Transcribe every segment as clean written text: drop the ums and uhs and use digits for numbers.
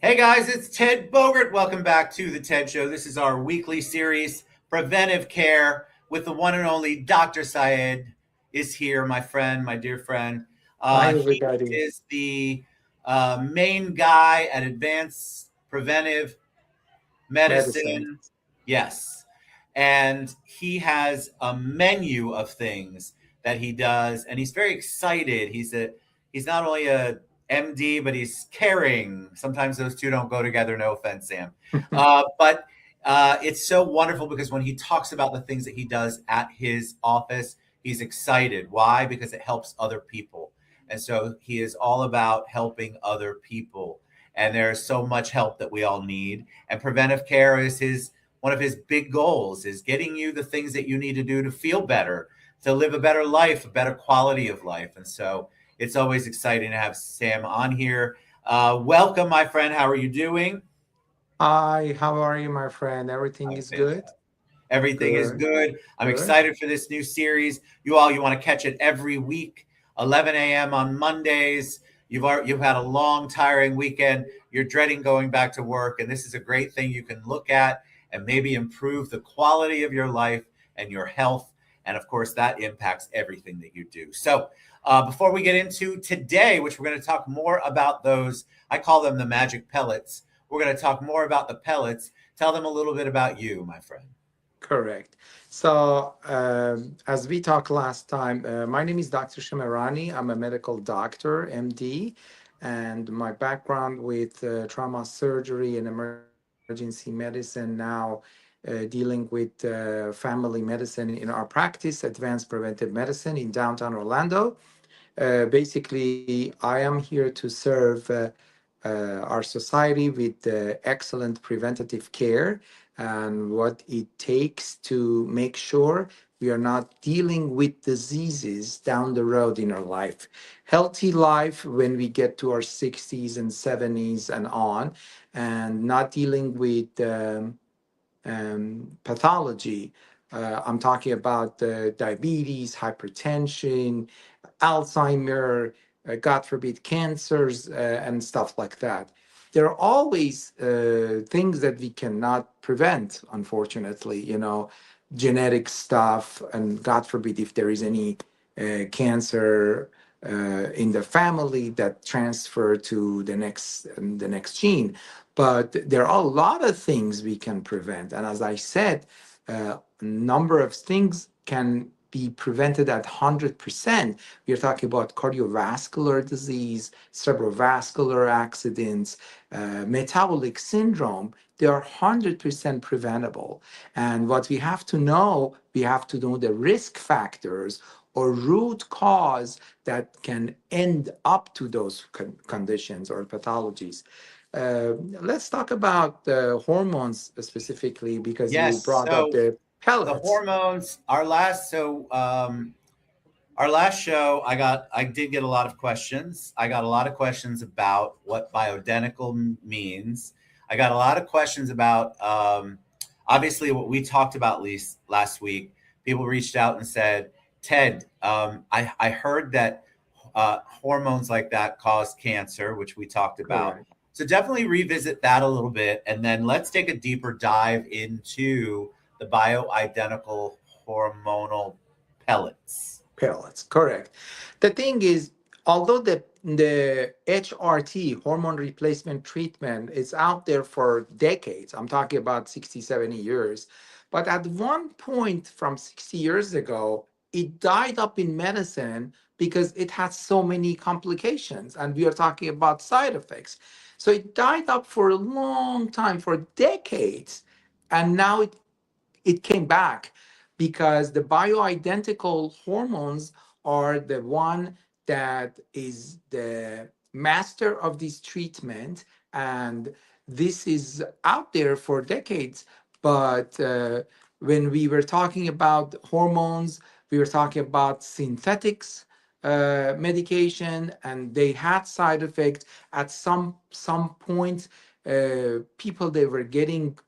Hey guys, it's Ted Bogert. Welcome back to the TED Show. This is our weekly series, Preventive Care, with the one and only Dr. Saied is here, my friend, my dear friend. Hi, He everybody. is the main guy at Advanced Preventive Medicine. Medicine. Yes. And he has a menu of things that he does, and he's very excited. He's not only a MD, but he's caring. Sometimes those two don't go together. No offense, Sam. But it's so wonderful because when he talks about the things that he does at his office, he's excited. Why? Because it helps other people. And so he is all about helping other people. And there's so much help that we all need. And preventive care is his one of his big goals is getting you the things that you need to do to feel better, to live a better life, a better quality of life. And so it's always exciting to have Sam on here. Welcome, my friend. How are you doing? Hi, how are you, my friend? Everything I'm is good? fantastic. Everything is Good, good. I'm good. excited for this new series. You want to catch it every week, 11 a.m. on Mondays. You've had a long, tiring weekend. You're dreading going back to work, and this is a great thing you can look at and maybe improve the quality of your life and your health. And of course, that impacts everything that you do. So, before we get into today, which we're going to talk more about those, I call them the magic pellets. We're going to talk more about the pellets. Tell them a little bit about you, my friend. Correct. So, as we talked last time, my name is Dr. Shemiranei. I'm a medical doctor, MD, and my background with trauma surgery and emergency medicine now. Dealing with family medicine in our practice, advanced preventive medicine in downtown Orlando. Basically, I am here to serve our society with excellent preventative care and what it takes to make sure we are not dealing with diseases down the road in our life. Healthy life when we get to our 60s and 70s and on, and not dealing with pathology. I'm talking about diabetes, hypertension, Alzheimer, God forbid, cancers, and stuff like that. There are always things that we cannot prevent, unfortunately, genetic stuff, and God forbid if there is any cancer in the family that transfer to the next gene. But there are a lot of things we can prevent, and as I said, a number of things can be prevented at 100%. We are talking about cardiovascular disease, cerebrovascular accidents, metabolic syndrome. They are 100% preventable. And what we have to know the risk factors or root cause that can end up to those conditions or pathologies. Let's talk about the hormones specifically because you Yes. brought up So the the pellets. hormones. Our last show, I did get a lot of questions. I got a lot of questions about what bioidentical means. I got a lot of questions about obviously what we talked about least last week. People reached out and said, Ted, I heard that hormones like that cause cancer, which we talked about. Correct. So definitely revisit that a little bit, and then let's take a deeper dive into the bioidentical hormonal pellets. Pellets, correct. The thing is, although the HRT, hormone replacement treatment, is out there for decades, I'm talking about 60, 70 years, but at one point from 60 years ago, it died up in medicine because it had so many complications, and we are talking about side effects. So it died up for a long time, for decades, and now it came back because the bioidentical hormones are the one that is the master of this treatment, and this is out there for decades. But when we were talking about hormones, we were talking about synthetics medication, and they had side effects at some point. People, they were getting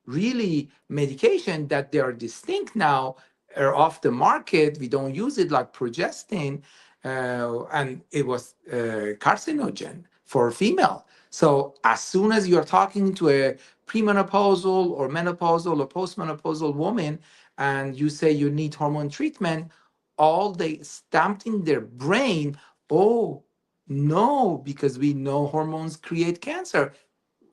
really medication that they are distinct now, are off the market. We don't use it, like progestin, and it was carcinogen for female. So as soon as you're talking to a premenopausal or menopausal or postmenopausal woman and you say you need hormone treatment, all they stamped in their brain, oh, no, because we know hormones create cancer.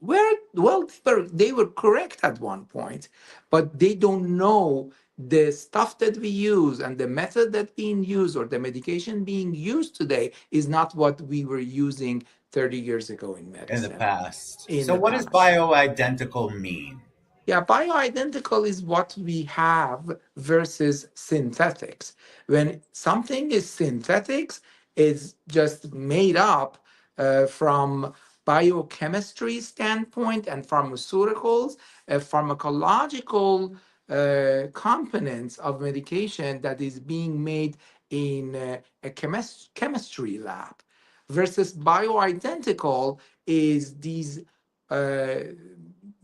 Where, well, they were correct at one point, but they don't know the stuff that we use and the method that being used or the medication being used today is not what we were using 30 years ago in In the medicine past. in So, the what does past. bioidentical mean? Yeah, bioidentical is what we have versus synthetics. When something is synthetics, it's just made up from biochemistry standpoint and pharmaceuticals, pharmacological components of medication that is being made in a chemistry lab. Versus bioidentical is these uh,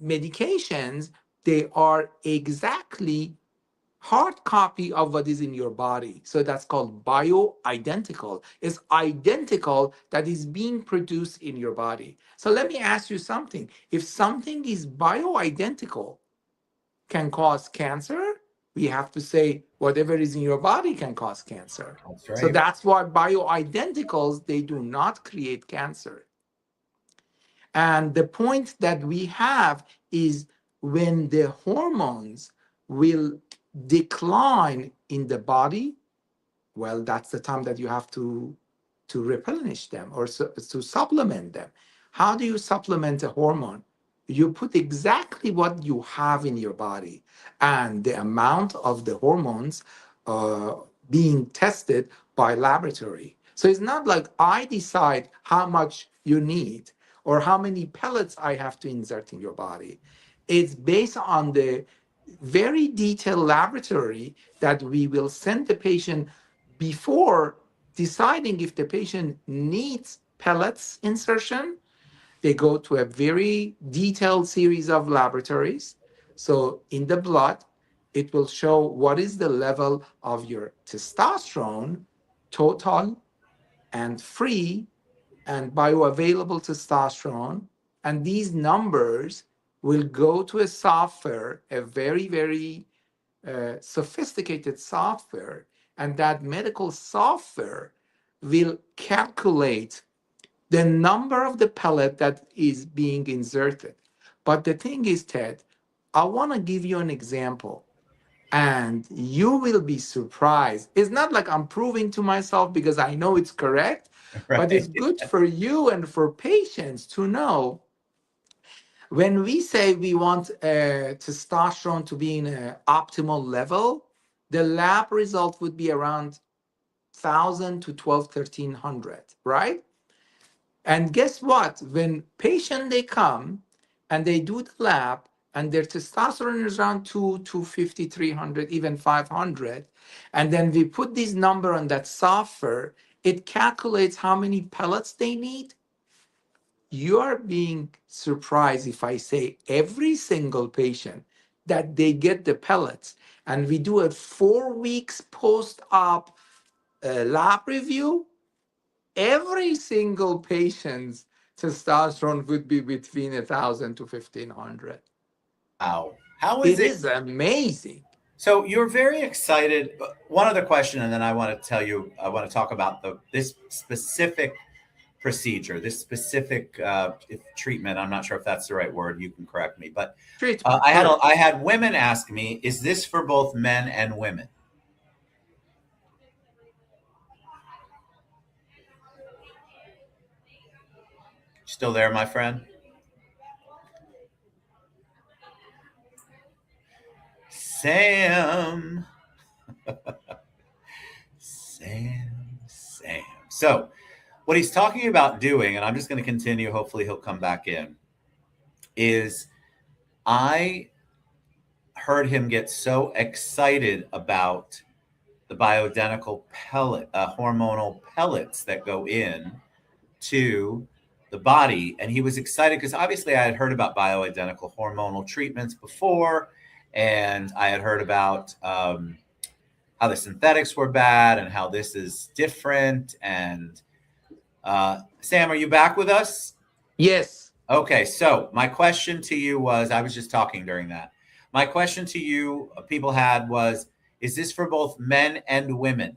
medications, they are exactly hard copy of what is in your body. So that's called bioidentical. It's identical that is being produced in your body. So let me ask you something. If something is bioidentical, can cause cancer, we have to say whatever is in your body can cause cancer. That's So right. that's why bioidenticals, they do not create cancer. And the point that we have is when the hormones will decline in the body, well, that's the time that you have to replenish them or to supplement them. How do you supplement a hormone? You put exactly what you have in your body, and the amount of the hormones uh, being tested by laboratory. So it's not like I decide how much you need or how many pellets I have to insert in your body. It's based on the very detailed laboratory that we will send the patient before deciding if the patient needs pellets insertion. They go to a very detailed series of laboratories. So in the blood, it will show what is the level of your testosterone, total and free and bioavailable testosterone. And these numbers will go to a software, a very, very sophisticated software, and that medical software will calculate the number of the pellet that is being inserted. But the thing is, Ted, I want to give you an example and you will be surprised. It's not like I'm proving to myself because I know it's correct, but it's Right. good for you and for patients to know when we say we want testosterone to be in an optimal level, the lab result would be around 1,000 to 12, 1,300, right? And guess what? When patient they come and they do the lab and their testosterone is around 250, 300, even 500, and then we put this number on that software, it calculates how many pellets they need. You are being surprised if I say every single patient that they get the pellets and we do a 4 weeks post-op lab review, every single patient's testosterone would be between 1,000 to 1,500. Wow. How is It it? is amazing. So you're very excited. One other question, and then I want to tell you. I want to talk about this specific procedure, this specific treatment. I'm not sure if that's the right word. You can correct me, but Treatment, correct. I had women ask me, "Is this for both men and women?" Still there, my friend? Sam, Sam. So, what he's talking about doing, and I'm just going to continue. Hopefully, he'll come back in. Is I heard him get so excited about the bioidentical hormonal pellets that go in to the body. And he was excited because obviously I had heard about bioidentical hormonal treatments before, and I had heard about how the synthetics were bad and how this is different. And Sam, are you back with us? Yes. Okay, so my question to you was, I was just talking during that. My question to you, people had was, is this for both men and women?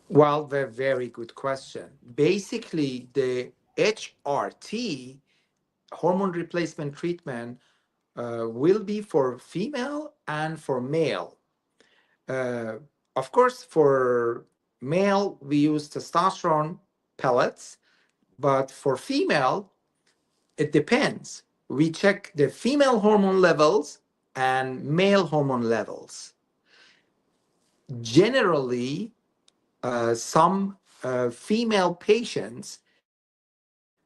Well, very good question. Basically, the HRT, hormone replacement treatment, will be for female and for male. Uh, of course, for male, we use testosterone pellets, but for female, it depends. We check the female hormone levels and male hormone levels. Generally, some female patients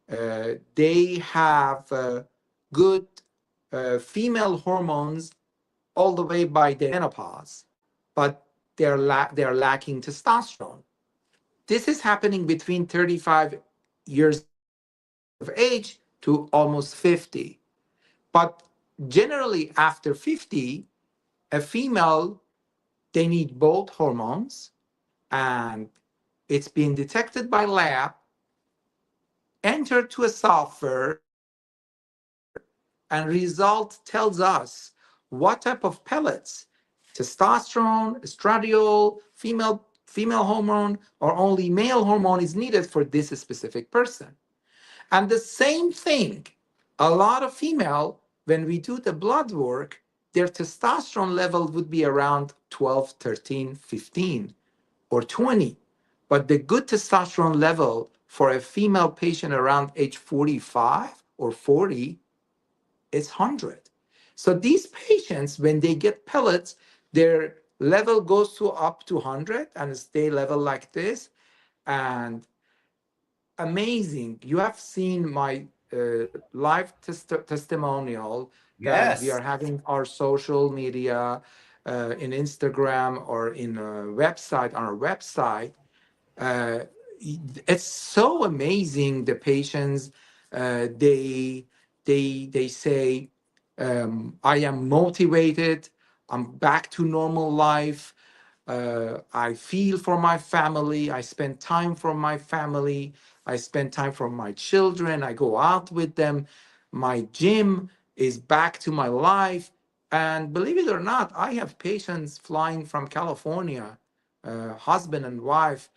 they have good female hormones all the way by the menopause, but they're lacking testosterone. This is happening between 35 years of age to almost 50. But generally, after 50, a female, they need both hormones, and it's been detected by lab, entered to a software, and result tells us what type of pellets, testosterone, estradiol, female hormone, or only male hormone is needed for this specific person. And the same thing, a lot of female, when we do the blood work, their testosterone level would be around 12, 13, 15, or 20. But the good testosterone level for a female patient around age 45 or 40 is 100. So these patients, when they get pellets, their level goes to up to 100 and stay level like this. And amazing. You have seen my live testimonial that we Yes. are having our social media in Instagram or in a website on our website. uh, it's so amazing. The patients, uh, they they say, I am motivated, I'm back to normal life, I feel for my family, I spend time for my family, I spend time for my children, I go out with them, my gym is back to my life. And believe it or not, I have patients flying from California, husband and wife,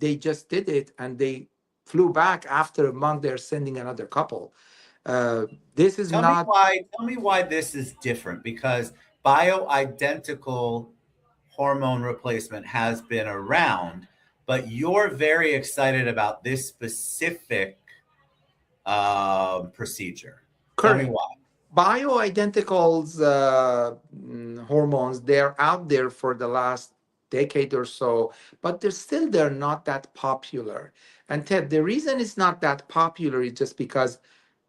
they just did it and they flew back after a month. They're sending another couple. Uh, this is not Tell me why this is different, because bioidentical hormone replacement has been around, but you're very excited about this specific procedure. Tell me correct. why. Bioidenticals hormones, they're out there for the last decade or so, but they're not that popular. And Ted, the reason it's not that popular is just because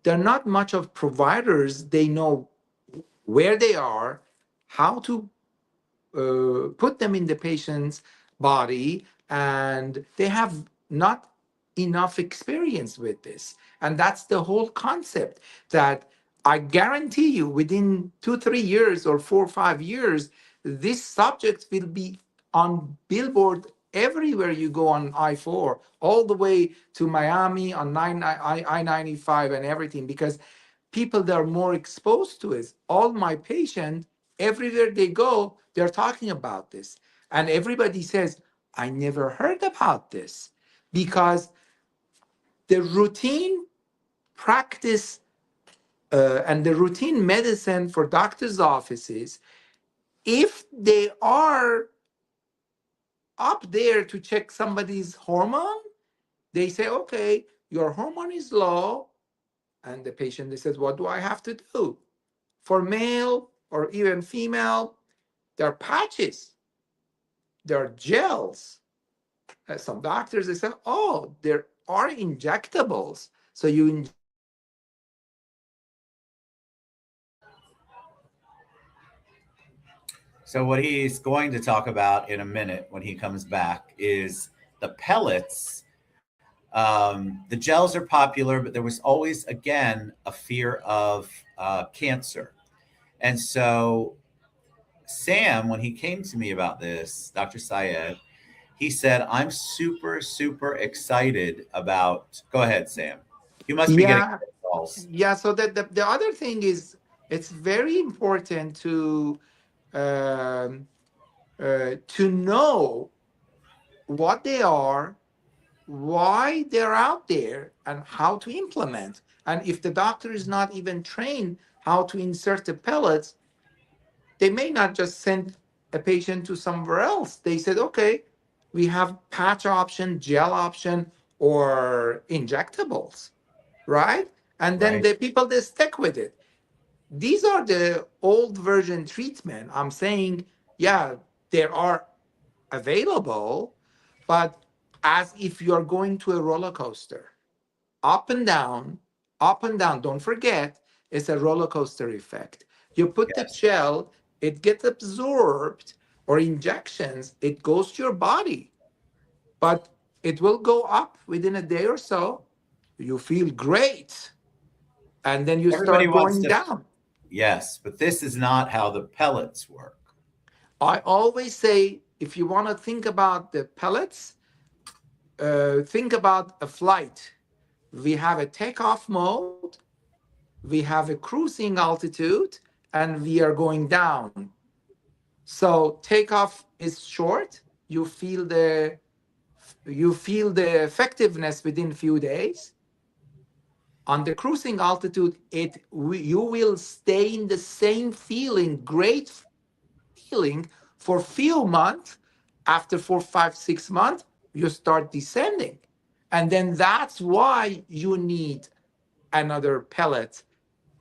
they're not much of providers. They know where they are, how to put them in the patient's body, and they have not enough experience with this. And that's the whole concept, that I guarantee you within 2 3 years or 4 5 years, this subject will be on billboard everywhere you go on I-4, all the way to Miami on I-95 and everything, because people that are more exposed to it. All my patients, everywhere they go, they're talking about this. And everybody says, I never heard about this, because the routine practice and the routine medicine for doctors' offices, if they are up there to check somebody's hormone, they say, okay, your hormone is low. And the patient, they says, what do I have to do? For male or even female, there are patches, there are gels. Some doctors, they say, oh, there are injectables. So you inject it and you put it on your body. So, what he's going to talk about in a minute when he comes back is the pellets. The gels are popular, but there was always, again, a fear of cancer. And so, Sam, when he came to me about this, Dr. Syed, he said, I'm super, super excited about. Go ahead, Sam. You must be getting Yeah, calls. yeah. So the other thing is it's very important um, to know what they are, why they're out there, and how to implement. And if the doctor is not even trained how to insert the pellets, they may not just send a patient to somewhere else. They said, okay, we have patch option, gel option, or injectables, right? And then Right. the people they stick with it. These are the old version treatment. I'm saying, yeah, there are available, but as if you're going to a roller coaster, up and down, up and down. Don't forget, it's a roller coaster effect. You put the Yes. gel, it gets absorbed, or injections, it goes to your body, but it will go up within a day or so. You feel great, and then you Everybody start wants going to, down. yes, but this is not how the pellets work. I always say if you want to think about the pellets, think about a flight. We have a takeoff mode, we have a cruising altitude, and we are going down. So takeoff is short. You feel the effectiveness within few days. On the cruising altitude, you will stay in the same feeling, great feeling for few months. After 4, 5, 6 months, you start descending. And then that's why you need another pellet,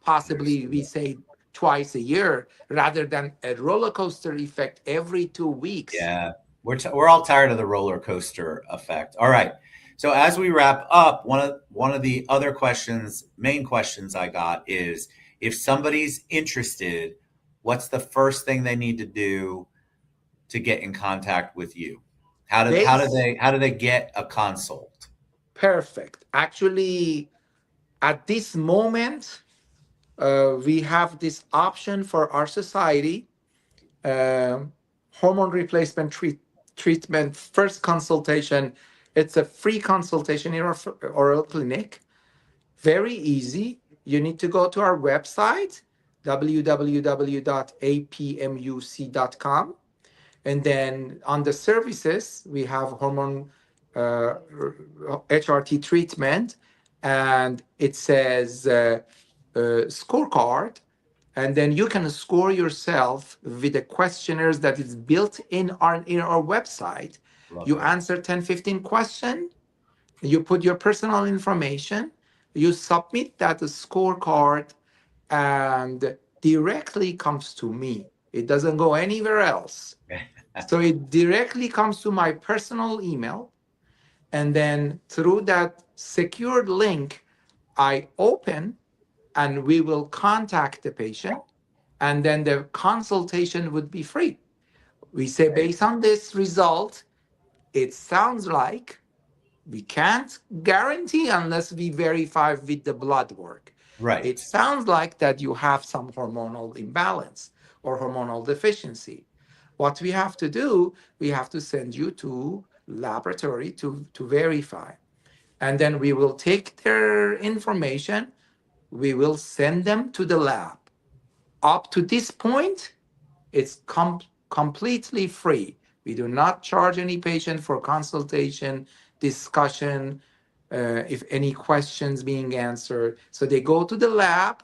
possibly we Understood. say twice a year, rather than a roller coaster effect every 2 weeks. Yeah, we're all tired of the roller coaster effect. All right. So as we wrap up, one of the other questions, main questions I got is if somebody's interested, what's the first thing they need to do to get in contact with you? Base, How do they get a consult? perfect. Actually, at this moment, we have this option for our society, um, hormone replacement treatment, first consultation. It's a free consultation in our oral clinic. Very easy. You need to go to our website, www.apmuc.com. And then on the services, we have hormone HRT treatment, and it says scorecard. And then you can score yourself with the questionnaires that is built in our website. Love You it. answer 10, 15 questions, you put your personal information, you submit that scorecard, and directly comes to me. It doesn't go anywhere else. So it directly comes to my personal email. And then through that secured link, I open and we will contact the patient. And then the consultation would be free. We say, Great. based on this result, it sounds like we can't guarantee unless we verify with the blood work. It Right. sounds like that you have some hormonal imbalance or hormonal deficiency. What we have to do, we have to send you to laboratory to verify. And then we will take their information, we will send them to the lab. Up to this point, it's completely free. We do not charge any patient for consultation, discussion, if any questions being answered. So they go to the lab,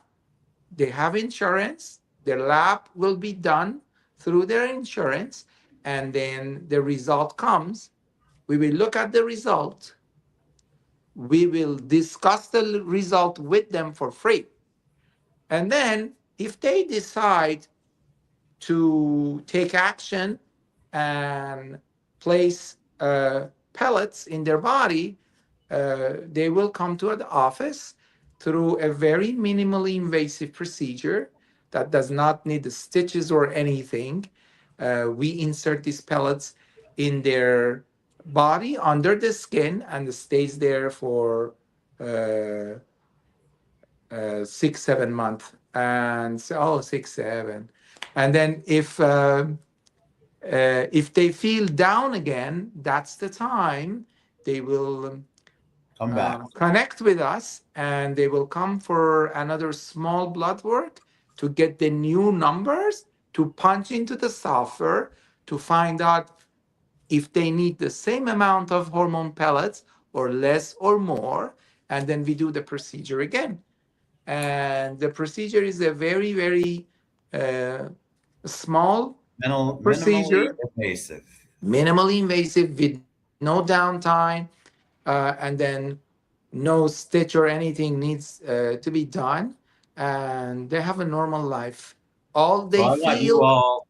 they have insurance, their lab will be done through their insurance, and then the result comes. We will look at the result. We will discuss the result with them for free. And then if they decide to take action and place pellets in their body, they will come to the office through a very minimally invasive procedure that does not need the stitches or anything. We insert these pellets in their body under the skin, and it stays there for uh, 6, 7 months. And so, oh, 6, 7. And then if they feel down again, that's the time they will Come back. connect with us, and they will come for another small blood work to get the new numbers, to punch into the software to find out if they need the same amount of hormone pellets or less or more. And then we do the procedure again. And the procedure is a very, very uh, small Minimally procedure, invasive. minimally invasive with no downtime, and then no stitch or anything needs to be done. And they have a normal life. All So they feel,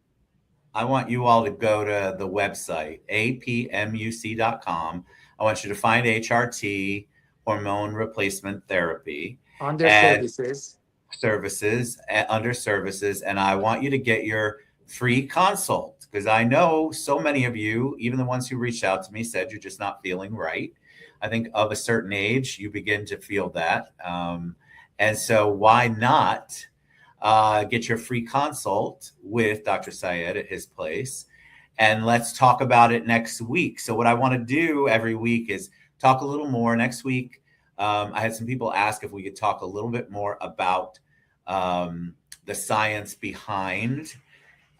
I want you all to go to the website, apmuc.com. I want you to find HRT, hormone replacement therapy, on their and services. services under services. And I want you to get your free consult because I know so many of you, even the ones who reached out to me, said you're just not feeling right. I think of a certain age, you begin to feel that. And so, why not get your free consult with Dr. Saied at his place? And let's talk about it next week. So, what I want to do every week is talk a little more. Next week, I had some people ask if we could talk a little bit more about the science behind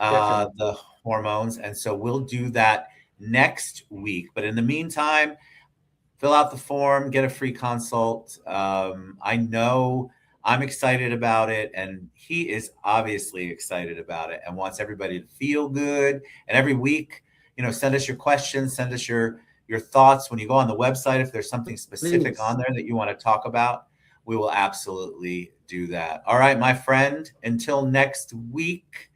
Definitely. the hormones. And so we'll do that next week. But in the meantime, fill out the form, get a free consult. I know I'm excited about it, and he is obviously excited about it and wants everybody to feel good. And every week, send us your questions, send us your thoughts when you go on the website. If there's something specific Please. on there that you want to talk about, we will absolutely do that. All right, my friend, until next week,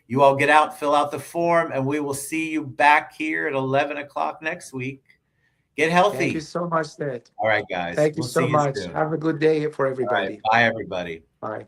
you all get out, fill out the form, and we will see you back here at 11 o'clock next week. Get Thank you healthy. so much, Ted. All right, guys. Thank you We'll so see you much. soon. Have a good day for All right. everybody. Bye, everybody. Bye.